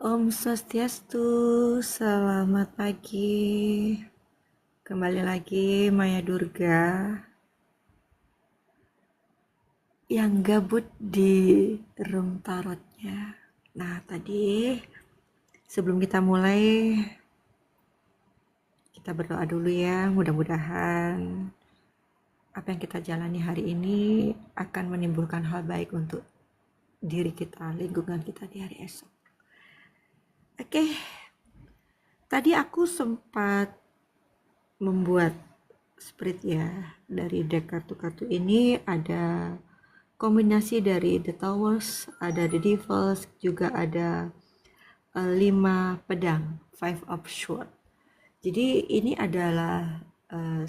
Om Swastiastu, selamat pagi. Kembali lagi Maya Durga yang gabut di room tarotnya. Nah, tadi sebelum kita mulai, kita berdoa dulu ya. Mudah-mudahan apa yang kita jalani hari ini akan menimbulkan hal baik untuk diri kita, lingkungan kita di hari esok. Oke, tadi aku sempat membuat spread ya. Dari deck kartu-kartu ini ada kombinasi dari The Towers, ada The Devils, juga ada 5 pedang, Five of Swords. Jadi ini adalah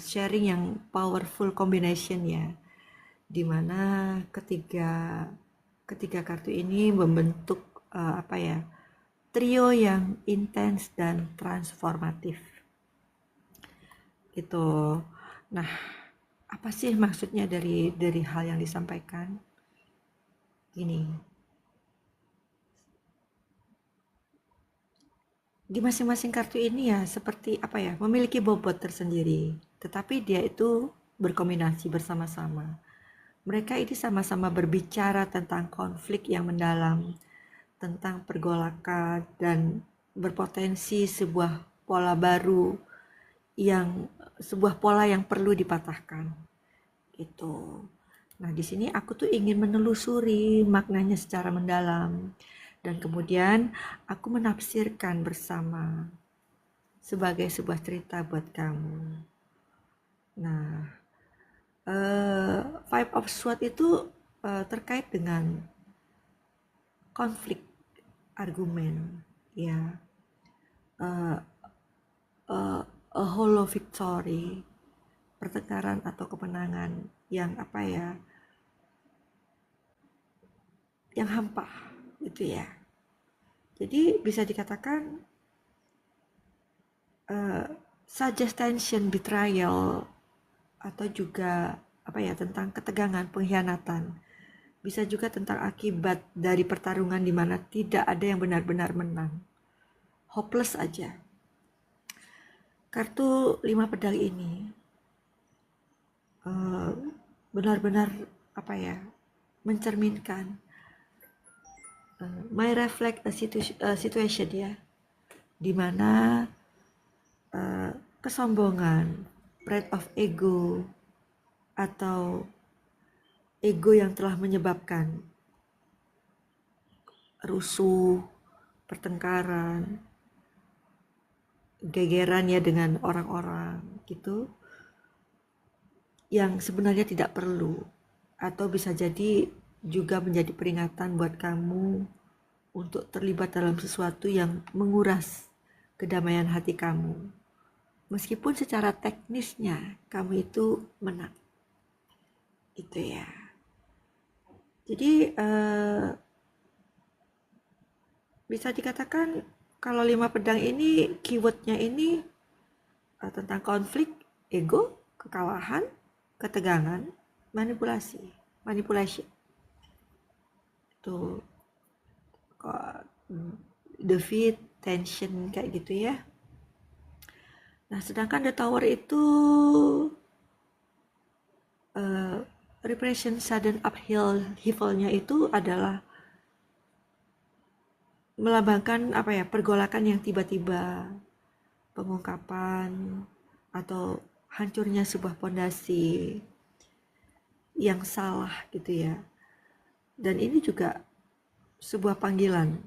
sharing yang powerful combination ya, dimana ketiga kartu ini membentuk trio yang intens dan transformatif gitu. Nah, apa sih maksudnya dari hal yang disampaikan? Gini, di masing-masing kartu ini ya seperti memiliki bobot tersendiri, tetapi dia itu berkombinasi bersama-sama. Mereka ini sama-sama berbicara tentang konflik yang mendalam, tentang pergolakan dan berpotensi yang sebuah pola yang perlu dipatahkan. Gitu. Nah, di sini aku tuh ingin menelusuri maknanya secara mendalam dan kemudian aku menafsirkan bersama sebagai sebuah cerita buat kamu. Nah, Five of Swords itu terkait dengan konflik argumen, ya, uh, a hollow victory, pertengkaran atau kemenangan yang yang hampa, gitu ya. Jadi bisa dikatakan suggestion betrayal atau juga tentang ketegangan, pengkhianatan. Bisa juga tentang akibat dari pertarungan di mana tidak ada yang benar-benar menang. Hopeless aja. Kartu 5 pedang ini benar-benar mencerminkan my reflect a situation ya, di mana kesombongan, pride of ego, atau ego yang telah menyebabkan rusuh, pertengkaran, gegeran ya dengan orang-orang gitu, yang sebenarnya tidak perlu, atau bisa jadi juga menjadi peringatan buat kamu untuk terlibat dalam sesuatu yang menguras kedamaian hati kamu. Meskipun secara teknisnya kamu itu menang. Itu ya. Jadi bisa dikatakan kalau 5 pedang ini keywordnya ini tentang konflik, ego, kekalahan, ketegangan, manipulasi. Itu defeat, tension kayak gitu ya. Nah, sedangkan The Tower itu repression sudden upheaval-nya itu adalah melambangkan pergolakan yang tiba-tiba, pengungkapan atau hancurnya sebuah pondasi yang salah gitu ya. Dan ini juga sebuah panggilan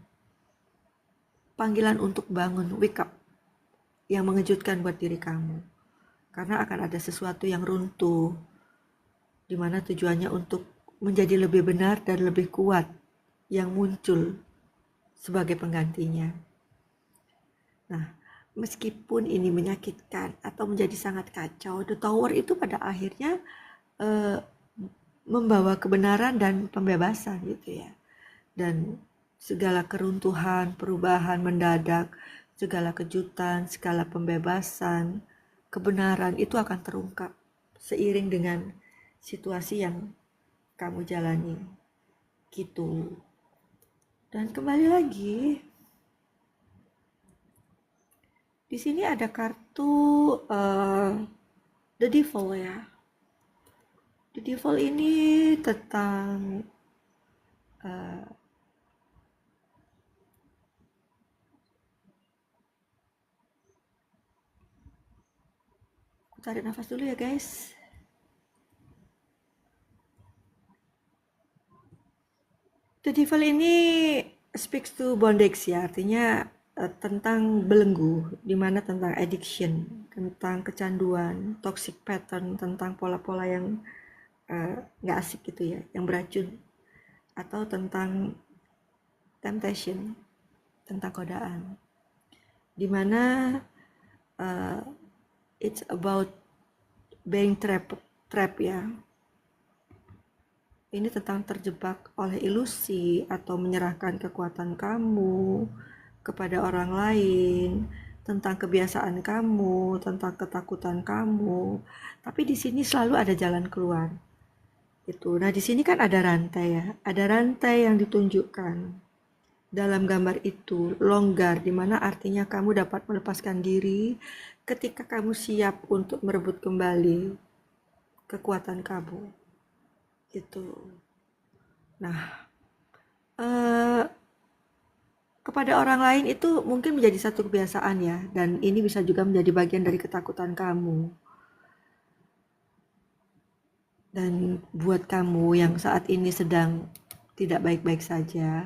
untuk bangun, wake up, yang mengejutkan buat diri kamu. Karena akan ada sesuatu yang runtuh, di mana tujuannya untuk menjadi lebih benar dan lebih kuat yang muncul sebagai penggantinya. Nah, meskipun ini menyakitkan atau menjadi sangat kacau, The Tower itu pada akhirnya membawa kebenaran dan pembebasan gitu ya. Dan segala keruntuhan, perubahan mendadak, segala kejutan, segala pembebasan, kebenaran itu akan terungkap seiring dengan situasi yang kamu jalani gitu. Dan kembali lagi, Di sini ada kartu The Devil ya. The Devil ini tentang aku tarik nafas dulu ya guys. The Devil ini speaks to bondage ya, artinya tentang belenggu, dimana tentang addiction, tentang kecanduan, toxic pattern, tentang pola-pola yang nggak asik gitu ya, yang beracun, atau tentang temptation, tentang godaan, dimana it's about being trap ya. Ini tentang terjebak oleh ilusi atau menyerahkan kekuatan kamu kepada orang lain, tentang kebiasaan kamu, tentang ketakutan kamu. Tapi di sini selalu ada jalan keluar. Itu. Nah, di sini kan ada rantai ya. Ada rantai yang ditunjukkan dalam gambar itu, longgar, di mana artinya kamu dapat melepaskan diri ketika kamu siap untuk merebut kembali kekuatan kamu. Gitu. Nah, kepada orang lain itu mungkin menjadi satu kebiasaan ya, dan ini bisa juga menjadi bagian dari ketakutan kamu. Dan buat kamu yang saat ini sedang tidak baik-baik saja,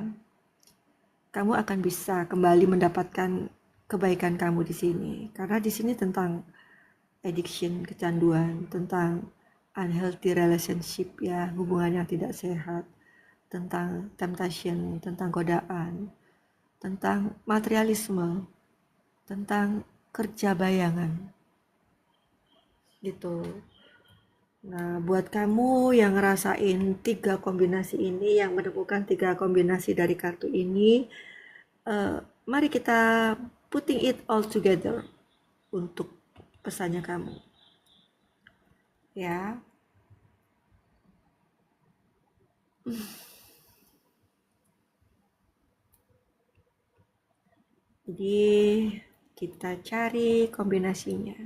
kamu akan bisa kembali mendapatkan kebaikan kamu di sini. Karena di sini tentang addiction, kecanduan, tentang unhealthy relationship ya, hubungan yang tidak sehat, tentang temptation, tentang godaan, tentang materialisme, tentang kerja bayangan. Gitu. Nah, buat kamu yang ngerasain 3 kombinasi ini, yang menemukan 3 kombinasi dari kartu ini, mari kita putting it all together untuk pesannya kamu. Ya. Jadi kita cari kombinasinya.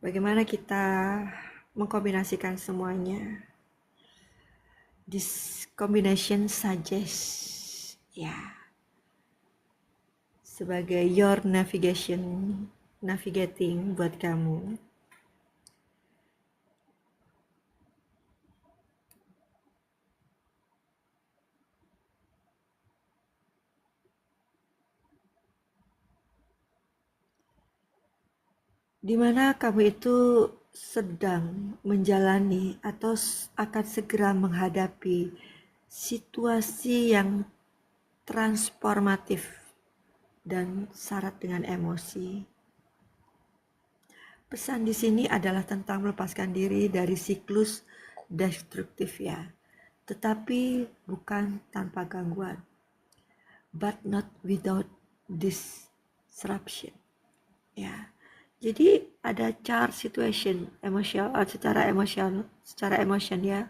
Bagaimana kita mengkombinasikan semuanya? This combination suggests sebagai your navigating buat kamu. Di mana kamu itu sedang menjalani atau akan segera menghadapi situasi yang transformatif dan syarat dengan emosi. Pesan di sini adalah tentang melepaskan diri dari siklus destruktif ya, tetapi bukan tanpa gangguan, but not without disruption ya. Jadi ada charge situation emosional, secara emotion ya,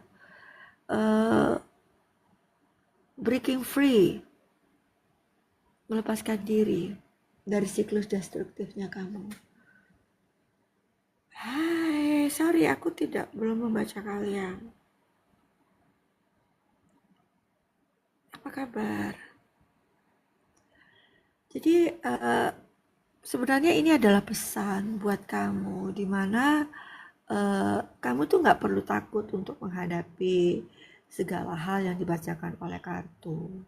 breaking free, melepaskan diri dari siklus destruktifnya kamu. Hai, sorry aku belum membaca kalian. Apa kabar? Jadi sebenarnya ini adalah pesan buat kamu, dimana kamu tuh nggak perlu takut untuk menghadapi segala hal yang dibacakan oleh kartu,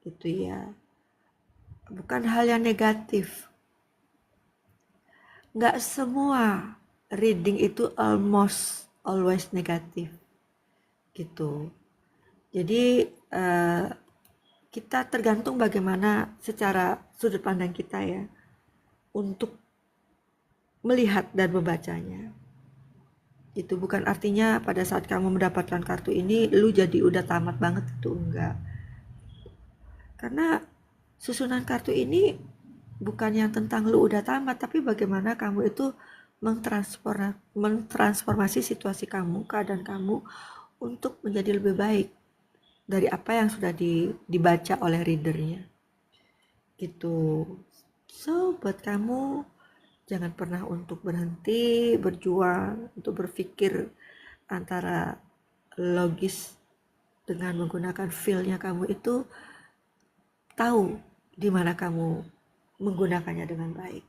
gitu ya. Bukan hal yang negatif. Nggak semua reading itu almost always negatif, gitu. Jadi kita tergantung bagaimana secara sudut pandang kita ya, untuk melihat dan membacanya. Itu bukan artinya pada saat kamu mendapatkan kartu ini lu jadi udah tamat banget, itu enggak. Karena susunan kartu ini bukan yang tentang lu udah tamat, tapi bagaimana kamu itu mentransformasi situasi kamu, keadaan kamu untuk menjadi lebih baik dari apa yang sudah dibaca oleh readernya. Gitu. So, buat kamu, jangan pernah untuk berhenti berjuang, untuk berpikir antara logis dengan menggunakan feel-nya kamu itu, tahu di mana kamu menggunakannya dengan baik.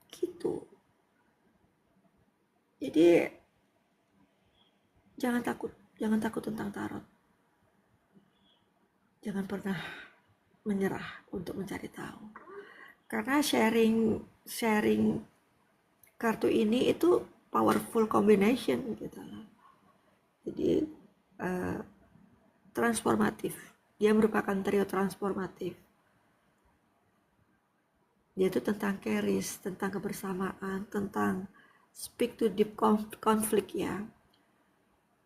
Gitu. Jadi, jangan takut tentang tarot. Jangan pernah menyerah untuk mencari tahu. Karena sharing kartu ini itu powerful combination gitu loh. Jadi transformatif. Dia merupakan trio transformatif. Dia itu tentang charis, tentang kebersamaan, tentang speak to deep conflict ya.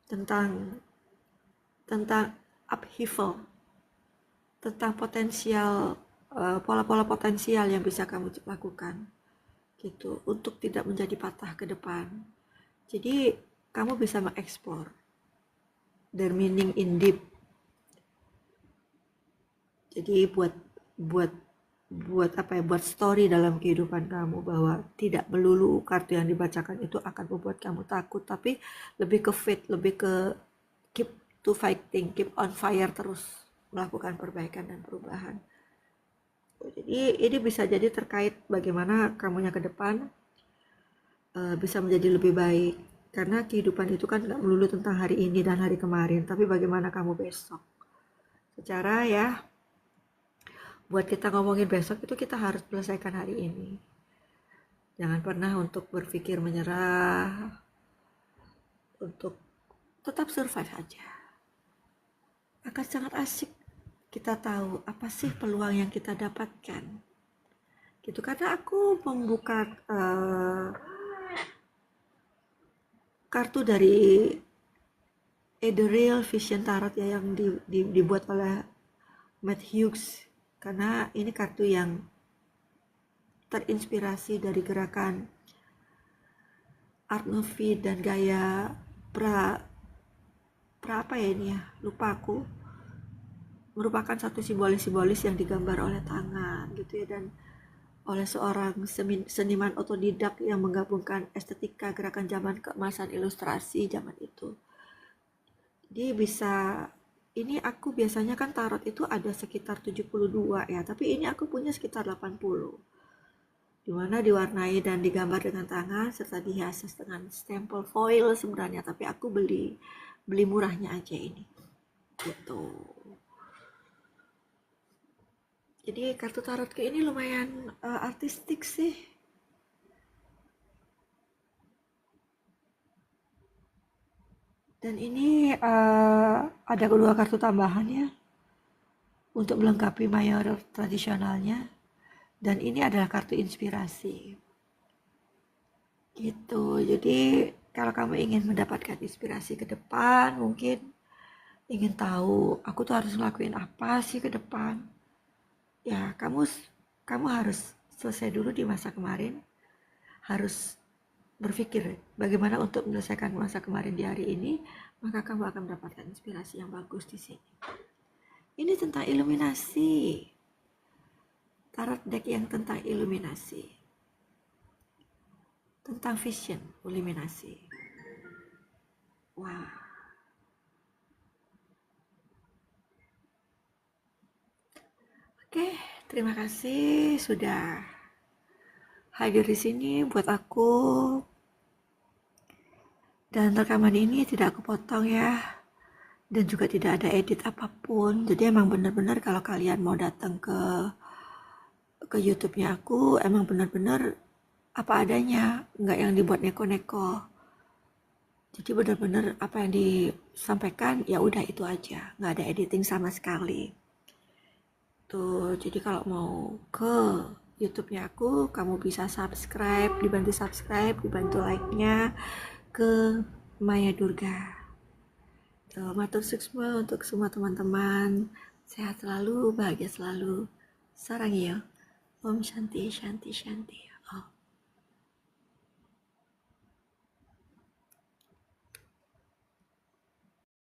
Tentang upheaval, tentang potensial pola-pola potensial yang bisa kamu lakukan gitu untuk tidak menjadi patah ke depan. Jadi kamu bisa mengeksplor their meaning in deep. Jadi buat story dalam kehidupan kamu, bahwa tidak melulu kartu yang dibacakan itu akan membuat kamu takut, tapi lebih ke faith, lebih ke keep to fighting, keep on fire, terus melakukan perbaikan dan perubahan. Jadi ini bisa jadi terkait bagaimana kamunya ke depan bisa menjadi lebih baik, karena kehidupan itu kan nggak melulu tentang hari ini dan hari kemarin, tapi bagaimana kamu besok. Secara ya, buat kita ngomongin besok itu kita harus selesaikan hari ini. Jangan pernah untuk berpikir menyerah, untuk tetap survive aja. Akan sangat asik kita tahu apa sih peluang yang kita dapatkan. Gitu, karena aku membuka kartu dari Ethereal Vision Tarot ya, yang dibuat oleh Matt Hughes, karena ini kartu yang terinspirasi dari gerakan Art Nouveau dan gaya pra apa ya ini ya, lupa aku, merupakan satu simbolis yang digambar oleh tangan gitu ya, dan oleh seorang seniman otodidak yang menggabungkan estetika gerakan zaman keemasan ilustrasi zaman itu. Jadi ini aku biasanya kan tarot itu ada sekitar 72 ya, tapi ini aku punya sekitar 80. Dimana diwarnai dan digambar dengan tangan serta dihias dengan stempel foil sebenarnya, tapi aku beli murahnya aja ini. Gitu. Jadi kartu tarotku ini lumayan artistik sih. Dan ini ada kedua kartu tambahan ya, untuk melengkapi mayor tradisionalnya. Dan ini adalah kartu inspirasi. Gitu. Jadi kalau kamu ingin mendapatkan inspirasi ke depan, mungkin ingin tahu aku tuh harus ngelakuin apa sih ke depan. Ya, kamu harus selesai dulu di masa kemarin. Harus berpikir bagaimana untuk menyelesaikan masa kemarin di hari ini, maka kamu akan mendapatkan inspirasi yang bagus di sini. Ini tentang iluminasi. Tarot deck yang tentang iluminasi. Tentang vision, iluminasi. Wah. Oke, terima kasih sudah hadir di sini buat aku. Dan rekaman ini tidak aku potong ya. Dan juga tidak ada edit apapun. Jadi emang bener-bener kalau kalian mau datang ke YouTube-nya aku, emang bener-bener apa adanya, nggak yang dibuat neko-neko. Jadi bener-bener apa yang disampaikan ya udah itu aja, nggak ada editing sama sekali. Tuh, jadi kalau mau ke YouTube-nya aku, kamu bisa subscribe, dibantu like-nya ke Maya Durga. Matur suksma untuk semua teman-teman. Sehat selalu, bahagia selalu. Sarang ya. Om Shanti Shanti Shanti.